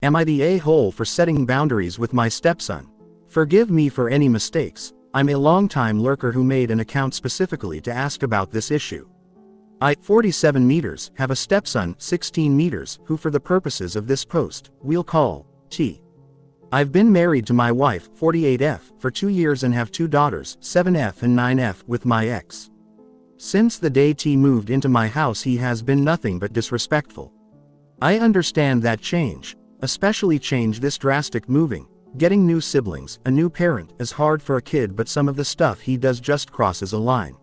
Am I the a-hole for setting boundaries with my stepson? Forgive me for any mistakes. I'm a long-time lurker who made an account specifically to ask about this issue. I, 47 meters, have a stepson, 16 meters, who for the purposes of this post, we'll call T. I've been married to my wife, 48F, for 2 years and have 2 daughters, 7F and 9F, with my ex. Since the day T moved into my house he has been nothing but disrespectful. I understand that change, especially change this drastic moving, getting new siblings, a new parent, is hard for a kid, but some of the stuff he does just crosses a line.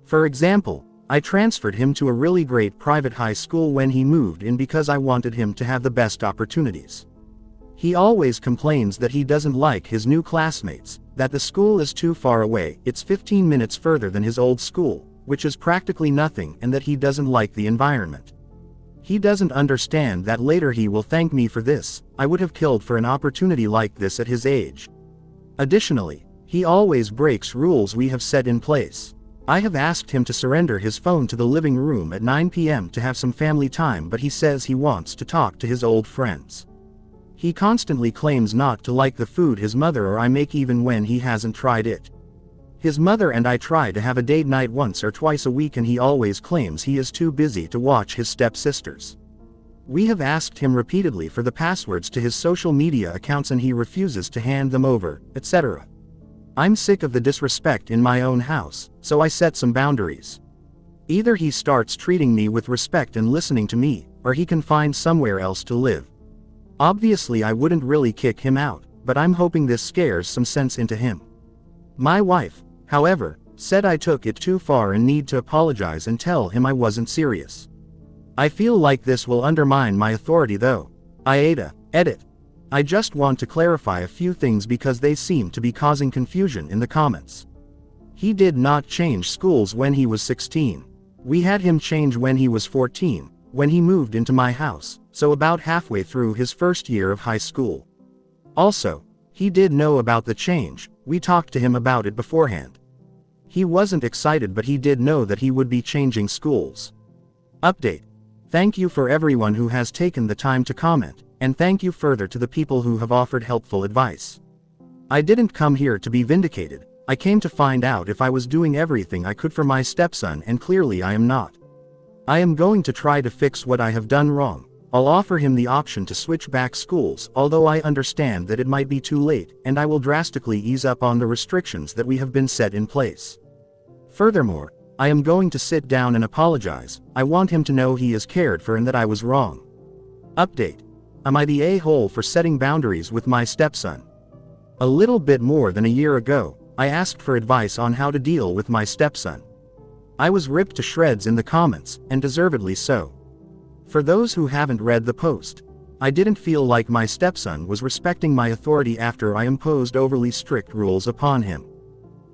For example, I transferred him to a really great private high school when he moved in because I wanted him to have the best opportunities. He always complains that he doesn't like his new classmates, that the school is too far away, it's 15 minutes further than his old school, which is practically nothing, and that he doesn't like the environment. He doesn't understand that later he will thank me for this. I would have killed for an opportunity like this at his age. Additionally, he always breaks rules we have set in place. I have asked him to surrender his phone to the living room at 9 p.m. to have some family time, but he says he wants to talk to his old friends. He constantly claims not to like the food his mother or I make even when he hasn't tried it. His mother and I try to have a date night once or twice a week and he always claims he is too busy to watch his stepsisters. We have asked him repeatedly for the passwords to his social media accounts and he refuses to hand them over, etc. I'm sick of the disrespect in my own house, so I set some boundaries. Either he starts treating me with respect and listening to me, or he can find somewhere else to live. Obviously I wouldn't really kick him out, but I'm hoping this scares some sense into him. My wife, however, said I took it too far and need to apologize and tell him I wasn't serious. I feel like this will undermine my authority though. Edit. I just want to clarify a few things because they seem to be causing confusion in the comments. He did not change schools when he was 16. We had him change when he was 14, when he moved into my house, so about halfway through his first year of high school. Also, he did know about the change, we talked to him about it beforehand. He wasn't excited but he did know that he would be changing schools. Update. Thank you for everyone who has taken the time to comment, and thank you further to the people who have offered helpful advice. I didn't come here to be vindicated, I came to find out if I was doing everything I could for my stepson and clearly I am not. I am going to try to fix what I have done wrong. I'll offer him the option to switch back schools, although I understand that it might be too late, and I will drastically ease up on the restrictions that we have been set in place. Furthermore, I am going to sit down and apologize. I want him to know he is cared for and that I was wrong. Update. Am I the a-hole for setting boundaries with my stepson? A little bit more than a year ago, I asked for advice on how to deal with my stepson. I was ripped to shreds in the comments, and deservedly so. For those who haven't read the post, I didn't feel like my stepson was respecting my authority after I imposed overly strict rules upon him.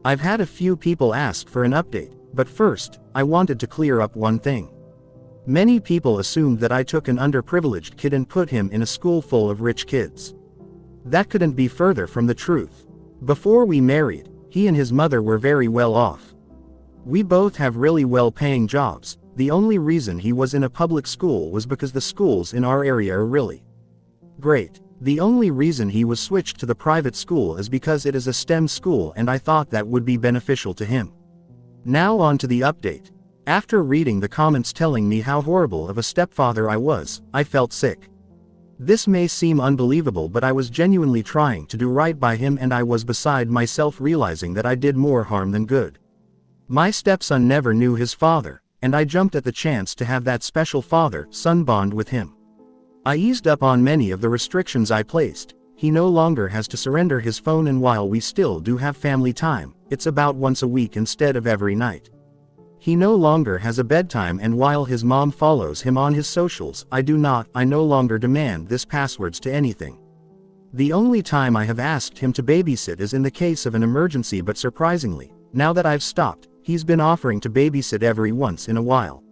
I've had a few people ask for an update, but first, I wanted to clear up one thing. Many people assumed that I took an underprivileged kid and put him in a school full of rich kids. That couldn't be further from the truth. Before we married, he and his mother were very well off. We both have really well-paying jobs. The only reason he was in a public school was because the schools in our area are really great. The only reason he was switched to the private school is because it is a STEM school and I thought that would be beneficial to him. Now on to the update. After reading the comments telling me how horrible of a stepfather I was, I felt sick. This may seem unbelievable but I was genuinely trying to do right by him and I was beside myself realizing that I did more harm than good. My stepson never knew his father, and I jumped at the chance to have that special father-son bond with him. I eased up on many of the restrictions I placed. He no longer has to surrender his phone and while we still do have family time, it's about once a week instead of every night. He no longer has a bedtime and while his mom follows him on his socials, I no longer demand this passwords to anything. The only time I have asked him to babysit is in the case of an emergency but surprisingly, now that I've stopped, he's been offering to babysit every once in a while.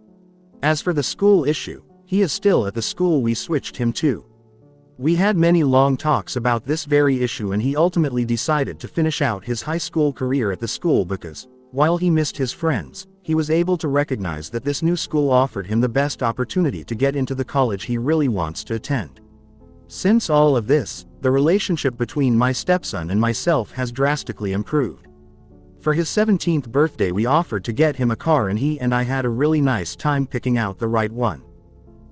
As for the school issue, he is still at the school we switched him to. We had many long talks about this very issue and he ultimately decided to finish out his high school career at the school because, while he missed his friends, he was able to recognize that this new school offered him the best opportunity to get into the college he really wants to attend. Since all of this, the relationship between my stepson and myself has drastically improved. For his 17th birthday we offered to get him a car and he and I had a really nice time picking out the right one.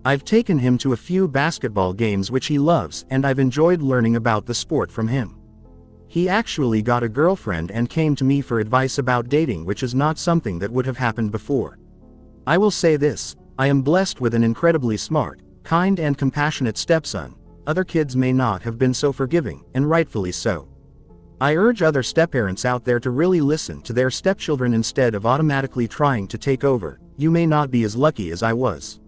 I've taken him to a few basketball games which he loves and I've enjoyed learning about the sport from him. He actually got a girlfriend and came to me for advice about dating, which is not something that would have happened before. I will say this, I am blessed with an incredibly smart, kind and compassionate stepson. Other kids may not have been so forgiving, and rightfully so. I urge other stepparents out there to really listen to their stepchildren instead of automatically trying to take over. You may not be as lucky as I was.